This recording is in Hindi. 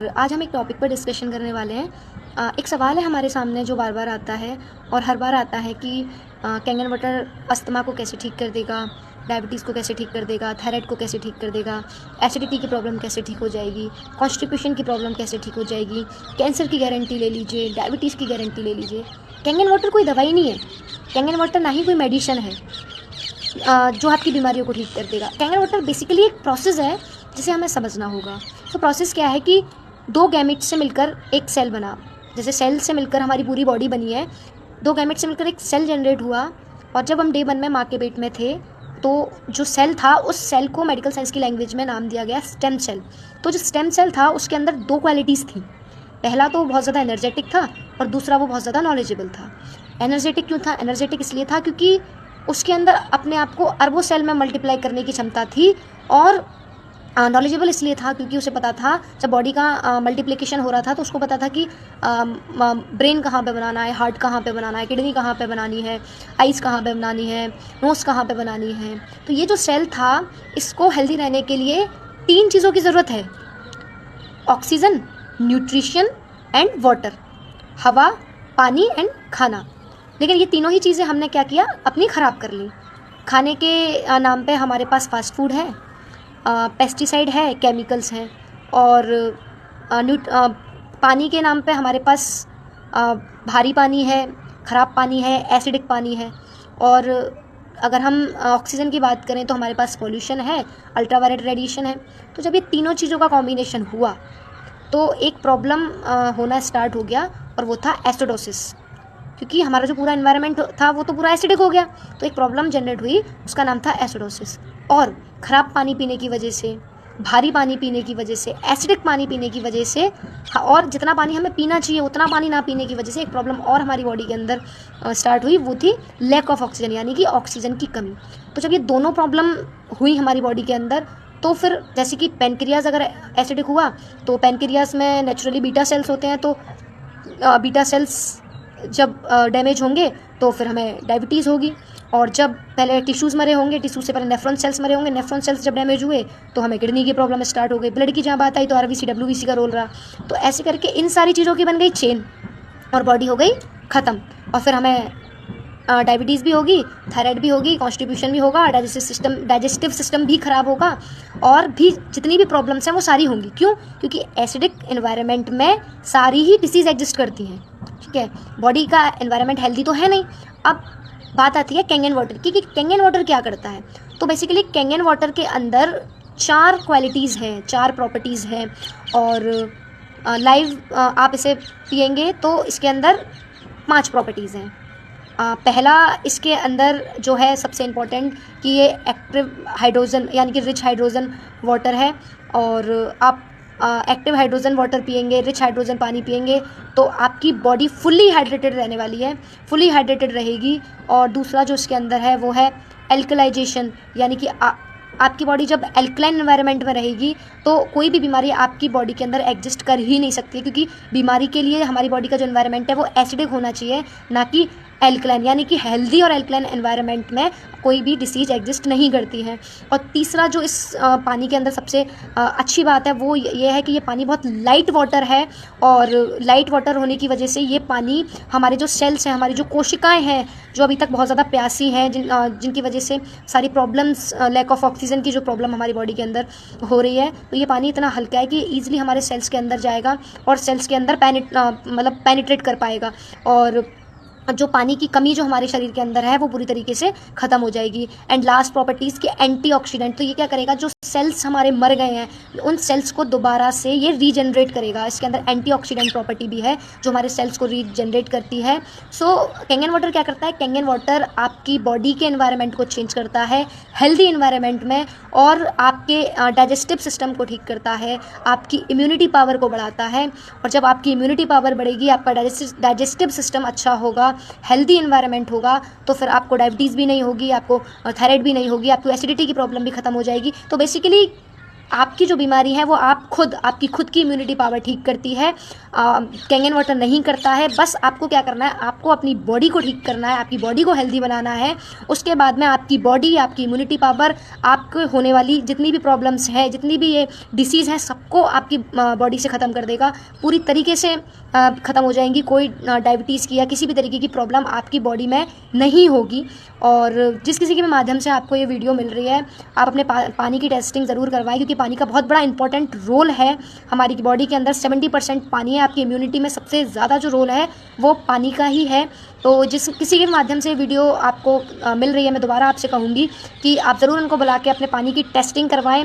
आज हम एक टॉपिक पर डिस्कशन करने वाले हैं। एक सवाल है हमारे सामने जो बार बार आता है और हर बार आता है कि कैंगन वाटर अस्थमा को कैसे ठीक कर देगा, डायबिटीज़ को कैसे ठीक कर देगा, थायराइड को कैसे ठीक कर देगा, एसिडिटी की प्रॉब्लम कैसे ठीक हो जाएगी, कॉन्स्टिपेशन की प्रॉब्लम कैसे ठीक हो जाएगी, कैंसर की गारंटी ले लीजिए, डायबिटीज़ की गारंटी ले लीजिए। कैंगन वाटर कोई दवाई नहीं है, कैंगन वाटर ना ही कोई मेडिसिन है जो आपकी बीमारियों को ठीक कर देगा। कैंगन वाटर बेसिकली एक प्रोसेस है जिसे हमें समझना होगा। तो प्रोसेस क्या है कि दो गैमेट्स से मिलकर एक सेल बना। जैसे सेल से मिलकर हमारी पूरी बॉडी बनी है, दो गैमेट्स से मिलकर एक सेल जनरेट हुआ। और जब हम डे 1 में माँ के पेट में थे तो जो सेल था उस सेल को मेडिकल साइंस की लैंग्वेज में नाम दिया गया स्टेम सेल। तो जो स्टेम सेल था उसके अंदर दो क्वालिटीज़ थी। पहला तो वो बहुत ज़्यादा एनर्जेटिक था और दूसरा वो बहुत ज़्यादा नॉलेजेबल था। एनर्जेटिक क्यों था? एनर्जेटिक इसलिए था क्योंकि उसके अंदर अपने आप को अरबों सेल में मल्टीप्लाई करने की क्षमता थी। और नॉलेजेबल इसलिए था क्योंकि उसे पता था जब बॉडी का मल्टीप्लिकेशन हो रहा था तो उसको पता था कि ब्रेन कहाँ पे बनाना है, हार्ट कहाँ पे बनाना है, किडनी कहाँ पे बनानी है, आइज़ कहाँ पे बनानी है, नोज़ कहाँ पे बनानी है। तो ये जो सेल था इसको हेल्दी रहने के लिए 3 चीज़ों की ज़रूरत है: ऑक्सीजन, न्यूट्रिशन एंड वाटर। हवा, पानी एंड खाना। लेकिन ये तीनों ही चीज़ें हमने क्या किया, अपनी ख़राब कर ली। खाने के नाम पे हमारे पास फास्ट फूड है, पेस्टिसाइड है, केमिकल्स हैं। और पानी के नाम पे हमारे पास भारी पानी है, ख़राब पानी है, एसिडिक पानी है। और अगर हम ऑक्सीजन की बात करें तो हमारे पास पोल्यूशन है, अल्ट्रावायलेट रेडिएशन है। तो जब ये तीनों चीज़ों का कॉम्बिनेशन हुआ तो एक प्रॉब्लम होना स्टार्ट हो गया और वो था एसिडोसिस। क्योंकि हमारा जो पूरा एनवायरनमेंट था वो तो पूरा एसिडिक हो गया, तो एक प्रॉब्लम जनरेट हुई, उसका नाम था एसिडोसिस। और ख़राब पानी पीने की वजह से, भारी पानी पीने की वजह से, एसिडिक पानी पीने की वजह से, और जितना पानी हमें पीना चाहिए उतना पानी ना पीने की वजह से एक प्रॉब्लम और हमारी बॉडी के अंदर स्टार्ट हुई, वो थी लैक ऑफ ऑक्सीजन, यानी कि ऑक्सीजन की कमी। तो जब ये दोनों प्रॉब्लम हुई हमारी बॉडी के अंदर तो फिर जैसे कि पेनक्रियाज अगर एसिडिक हुआ तो पेनक्रियाज में नेचुरली बीटा सेल्स होते हैं, तो बीटा सेल्स जब डैमेज होंगे तो फिर हमें डायबिटीज़ होगी। और जब पहले टिश्यूज़ मरे होंगे, टिश्यू से पहले नेफ्रॉन सेल्स मरे होंगे, नेफ्रॉन सेल्स जब डैमेज हुए तो हमें किडनी की प्रॉब्लम स्टार्ट हो गई। ब्लड की जहाँ बात आई तो आरबीसी डब्ल्यूबीसी का रोल रहा। तो ऐसे करके इन सारी चीज़ों की बन गई चेन और बॉडी हो गई ख़त्म। और फिर हमें डायबिटीज़ भी होगी, थायराइड भी होगी, कॉन्स्टिपेशन भी होगा, डाइजेस्टिव सिस्टम भी ख़राब होगा, और भी जितनी भी प्रॉब्लम्स हैं वो सारी होंगी। क्यों? क्योंकि एसिडिक एनवायरनमेंट में सारी ही डिसीज़ एग्जिस्ट करती हैं। ठीक है, बॉडी का एनवायरनमेंट हेल्दी तो है नहीं। अब बात आती है कैंगन वाटर की कि कैंगन वाटर क्या करता है। तो बेसिकली कैंगन वाटर के अंदर 4 क्वालिटीज़ हैं, 4 प्रॉपर्टीज़ हैं। और लाइव आप इसे पिएंगे तो इसके अंदर 5 प्रॉपर्टीज़ हैं। पहला इसके अंदर जो है सबसे इम्पॉर्टेंट कि ये एक्टिव हाइड्रोजन यानी कि रिच हाइड्रोजन वाटर है। और आप एक्टिव हाइड्रोजन वाटर पिएंगे, रिच हाइड्रोजन पानी पिएंगे तो आपकी बॉडी फुल्ली हाइड्रेटेड रहने वाली है, फुल्ली हाइड्रेटेड रहेगी। और दूसरा जो इसके अंदर है वो है एल्कलाइजेशन, यानी कि आपकी बॉडी जब एल्कलाइन एनवायरनमेंट में रहेगी तो कोई भी बीमारी आपकी बॉडी के अंदर एग्जिस्ट कर ही नहीं सकती, क्योंकि बीमारी के लिए हमारी बॉडी का जो एनवायरनमेंट है वो एसिडिक होना चाहिए, ना कि एल्कलाइन। यानी कि हेल्दी और एल्कलाइन एनवायरनमेंट में कोई भी डिसीज़ एग्जिस्ट नहीं करती है। और तीसरा जो इस पानी के अंदर सबसे अच्छी बात है वो ये है कि ये पानी बहुत लाइट वाटर है। और लाइट वाटर होने की वजह से ये पानी हमारे जो सेल्स हैं, हमारी जो कोशिकाएं हैं जो अभी तक बहुत ज़्यादा प्यासी हैं, जिनकी वजह से सारी प्रॉब्लम्स, लैक ऑफ ऑक्सीजन की जो प्रॉब्लम हमारी बॉडी के अंदर हो रही है, तो ये पानी इतना हल्का है कि ईजिली हमारे सेल्स के अंदर जाएगा और सेल्स के अंदर पेनिट्रेट कर पाएगा। और जो पानी की कमी जो हमारे शरीर के अंदर है वो पूरी तरीके से ख़त्म हो जाएगी। एंड लास्ट प्रॉपर्टीज़ के एंटीऑक्सीडेंट, तो ये क्या करेगा, जो सेल्स हमारे मर गए हैं उन सेल्स को दोबारा से ये रीजनरेट करेगा। इसके अंदर एंटीऑक्सीडेंट प्रॉपर्टी भी है जो हमारे सेल्स को रीजनरेट करती है। सो कैंगन वाटर क्या करता है? कैंगन वाटर आपकी बॉडी के एनवायरनमेंट को चेंज करता है हेल्दी एनवायरनमेंट में, और आपके डाइजेस्टिव सिस्टम को ठीक करता है, आपकी इम्यूनिटी पावर को बढ़ाता है। और जब आपकी इम्यूनिटी पावर बढ़ेगी, आपका डाइजेस्टिव सिस्टम अच्छा होगा, हेल्दी एनवायरनमेंट होगा, तो फिर आपको डायबिटीज़ भी नहीं होगी, आपको थायराइड भी नहीं होगी, आपको एसिडिटी की प्रॉब्लम भी ख़त्म हो जाएगी। तो बेसिकली आपकी जो बीमारी है वो आपकी खुद की इम्यूनिटी पावर ठीक करती है, कैंगन वाटर नहीं करता है। बस आपको क्या करना है, आपको अपनी बॉडी को ठीक करना है, आपकी बॉडी को हेल्दी बनाना है। उसके बाद में आपकी बॉडी, आपकी इम्यूनिटी पावर, आपको होने वाली जितनी भी प्रॉब्लम्स है, जितनी भी ये डिसीज़ हैं, सबको आपकी बॉडी से ख़त्म कर देगा, पूरी तरीके से ख़त्म हो जाएंगी। कोई डायबिटीज़ की या किसी भी तरीके की प्रॉब्लम आपकी बॉडी में नहीं होगी। और जिस किसी के भी माध्यम से आपको ये वीडियो मिल रही है, आप अपने पानी की टेस्टिंग ज़रूर करवाएं, क्योंकि पानी का बहुत बड़ा इंपॉर्टेंट रोल है हमारी बॉडी के अंदर। 70% पानी है। आपकी इम्यूनिटी में सबसे ज़्यादा जो रोल है वो पानी का ही है। तो जिस किसी के माध्यम से वीडियो आपको मिल रही है, मैं दोबारा आपसे कहूँगी कि आप ज़रूर उनको बुला के अपने पानी की टेस्टिंग करवाएं।